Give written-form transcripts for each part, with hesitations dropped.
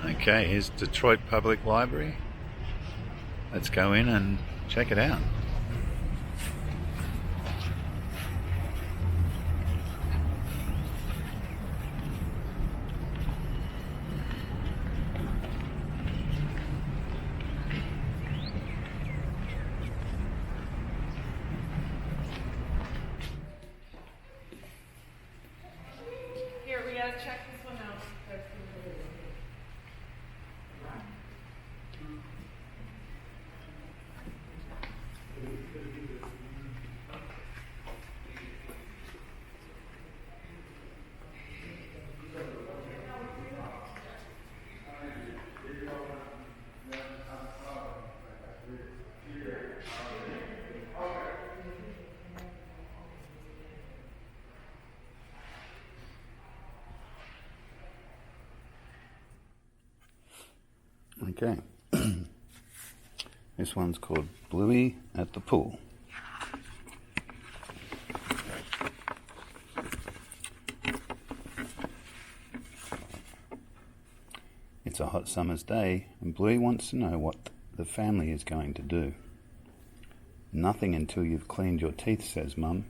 Okay, here's Detroit Public Library. Let's go in and check it out. Here, we gotta check this one out. Okay. This one's called Bluey at the Pool. It's a hot summer's day and Bluey wants to know what the family is going to do. Nothing until you've cleaned your teeth, says Mum,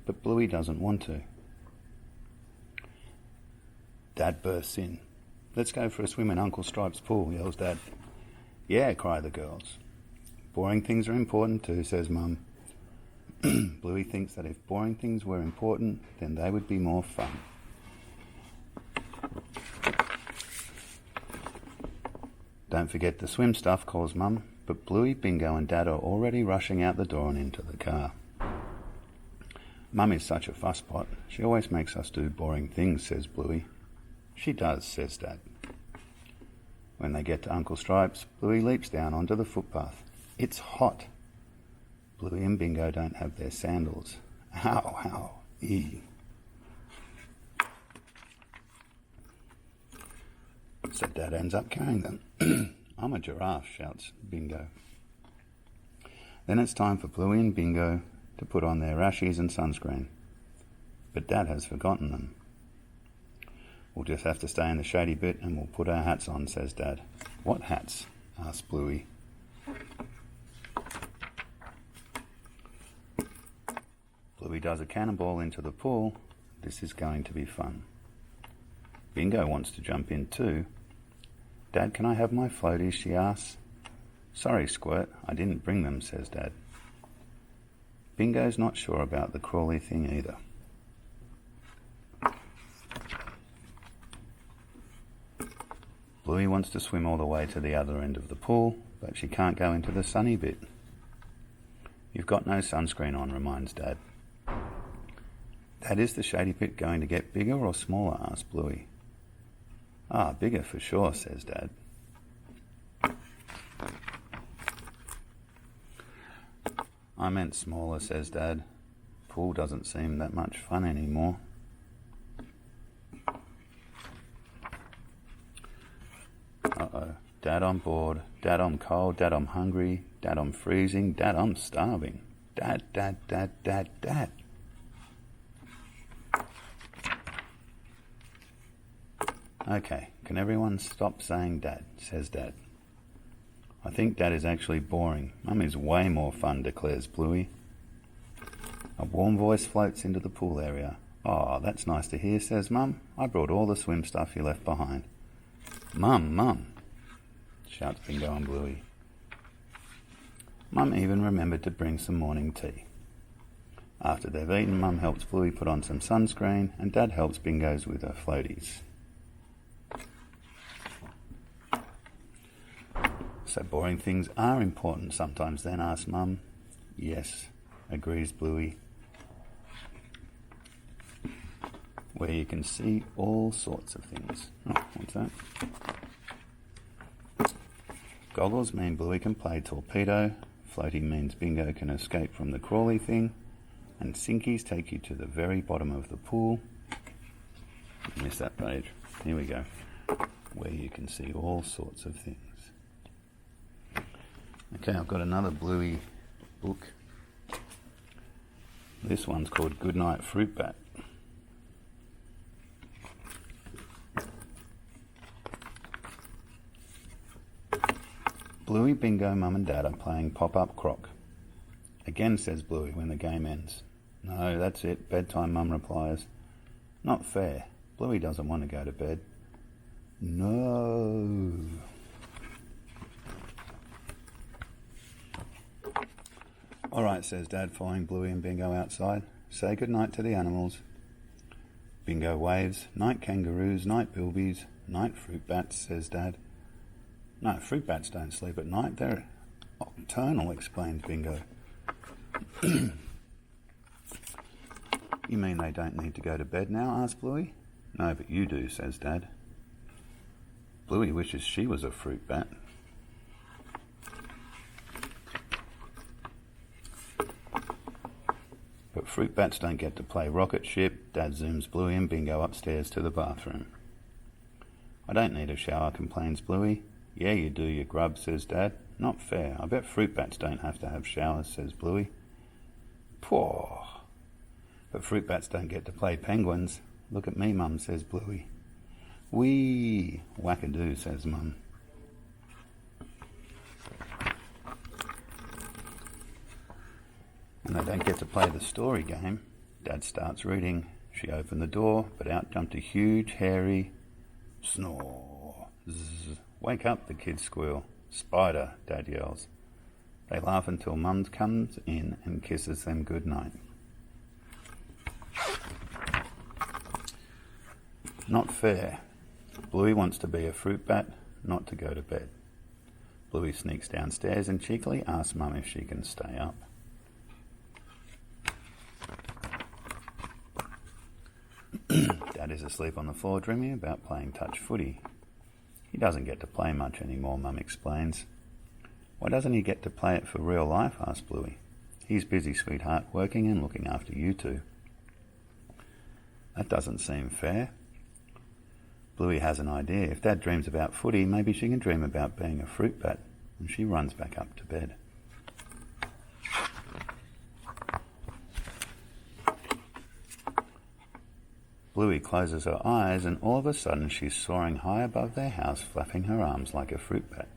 but Bluey doesn't want to. Dad bursts in. Let's go for a swim in Uncle Stripe's pool, yells Dad. Yeah, cry the girls. Boring things are important too, says Mum. Bluey thinks that if boring things were important, then they would be more fun. Don't forget the swim stuff, calls Mum, but Bluey, Bingo and Dad are already rushing out the door and into the car. Mum is such a fusspot. She always makes us do boring things, says Bluey. She does, says Dad. When they get to Uncle Stripe's, Bluey leaps down onto the footpath. It's hot. Bluey and Bingo don't have their sandals. Ow, ow, ee. So Dad ends up carrying them. I'm a giraffe, shouts Bingo. Then it's time for Bluey and Bingo to put on their rashies and sunscreen. But Dad has forgotten them. We'll just have to stay in the shady bit and we'll put our hats on, says Dad. What hats? Asks Bluey. Bluey does a cannonball into the pool. This is going to be fun. Bingo wants to jump in too. Dad, can I have my floaties? She asks. Sorry, Squirt, I didn't bring them, says Dad. Bingo's not sure about the crawly thing either. Bluey wants to swim all the way to the other end of the pool, but she can't go into the sunny bit. You've got no sunscreen on, reminds Dad. Dad, is the shady bit going to get bigger or smaller? Asks Bluey. Ah, bigger for sure, says Dad. I meant smaller, says Dad. Pool doesn't seem that much fun anymore. Uh-oh. Dad, I'm bored. Dad, I'm cold. Dad, I'm hungry. Dad, I'm freezing. Dad, I'm starving. Dad, Dad, Dad, Dad, Dad. Okay, can everyone stop saying Dad, says Dad. I think Dad is actually boring. Mum is way more fun, declares Bluey. A warm voice floats into the pool area. Oh, that's nice to hear, says Mum. I brought all the swim stuff you left behind. Mum, Mum, shouts Bingo and Bluey. Mum even remembered to bring some morning tea. After they've eaten, Mum helps Bluey put on some sunscreen and Dad helps Bingo's with her floaties. So boring things are important sometimes then, asks Mum. Yes, agrees Bluey. Where you can see all sorts of things. Oh, what's that? Goggles mean Bluey can play torpedo, floaty means Bingo can escape from the crawly thing, and sinkies take you to the very bottom of the pool. I missed that page. Here we go. Where you can see all sorts of things. Okay, I've got another Bluey book. This one's called Goodnight Fruit Bat. Bluey, Bingo, Mum and Dad are playing pop-up croc. Again, says Bluey when the game ends. No, that's it. Bedtime, Mum replies. Not fair. Bluey doesn't want to go to bed. No. All right, says Dad, following Bluey and Bingo outside. Say goodnight to the animals. Bingo waves. Night kangaroos, night bilbies, night fruit bats, says Dad. No, fruit bats don't sleep at night. They're nocturnal, explained Bingo. You mean they don't need to go to bed now? Asked Bluey. No, but you do, says Dad. Bluey wishes she was a fruit bat. But fruit bats don't get to play rocket ship. Dad zooms Bluey and Bingo upstairs to the bathroom. I don't need a shower, complains Bluey. Yeah, you do, you grub, says Dad. Not fair. I bet fruit bats don't have to have showers, says Bluey. Poor. But fruit bats don't get to play penguins. Look at me, Mum, says Bluey. Wee. Wackadoo, says Mum. And they don't get to play the story game. Dad starts reading. She opened the door, but out jumped a huge, hairy snore. Zzz. Wake up, the kids squeal. Spider, Dad yells. They laugh until Mum comes in and kisses them goodnight. Not fair. Bluey wants to be a fruit bat, not to go to bed. Bluey sneaks downstairs and cheekily asks Mum if she can stay up. Dad is asleep on the floor dreaming about playing touch footy. He doesn't get to play much anymore, Mum explains. Why doesn't he get to play it for real life? Asks Bluey. He's busy, sweetheart, working and looking after you two. That doesn't seem fair. Bluey has an idea. If Dad dreams about footy, maybe she can dream about being a fruit bat, and she runs back up to bed. Bluey closes her eyes and all of a sudden she's soaring high above their house, flapping her arms like a fruit bat.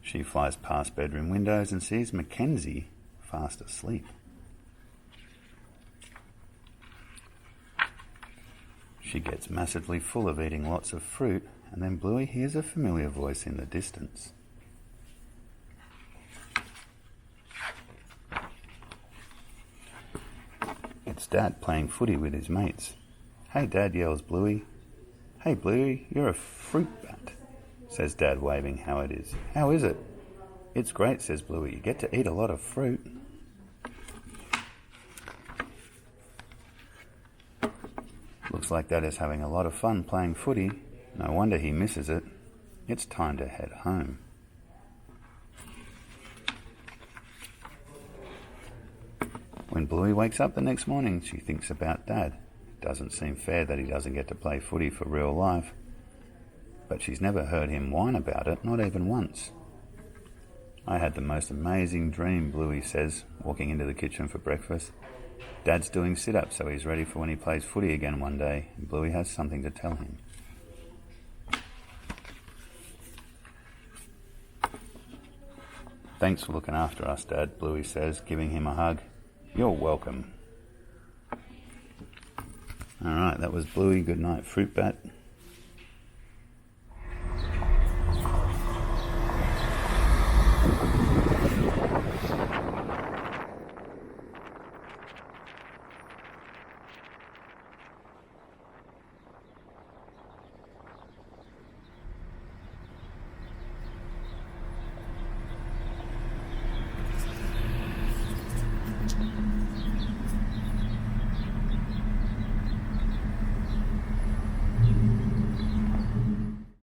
She flies past bedroom windows and sees Mackenzie fast asleep. She gets massively full of eating lots of fruit, and then Bluey hears a familiar voice in the distance. It's Dad playing footy with his mates. Hey, Dad, yells Bluey. Hey, Bluey, you're a fruit bat, says Dad, waving how it is. How is it? It's great, says Bluey. You get to eat a lot of fruit. Looks like Dad is having a lot of fun playing footy. No wonder he misses it. It's time to head home. When Bluey wakes up the next morning, she thinks about Dad. It doesn't seem fair that he doesn't get to play footy for real life. But she's never heard him whine about it, not even once. I had the most amazing dream, Bluey says, walking into the kitchen for breakfast. Dad's doing sit-ups so he's ready for when he plays footy again one day, and Bluey has something to tell him. Thanks for looking after us, Dad, Bluey says, giving him a hug. You're welcome. Alright, that was Bluey, Goodnight Fruit Bat.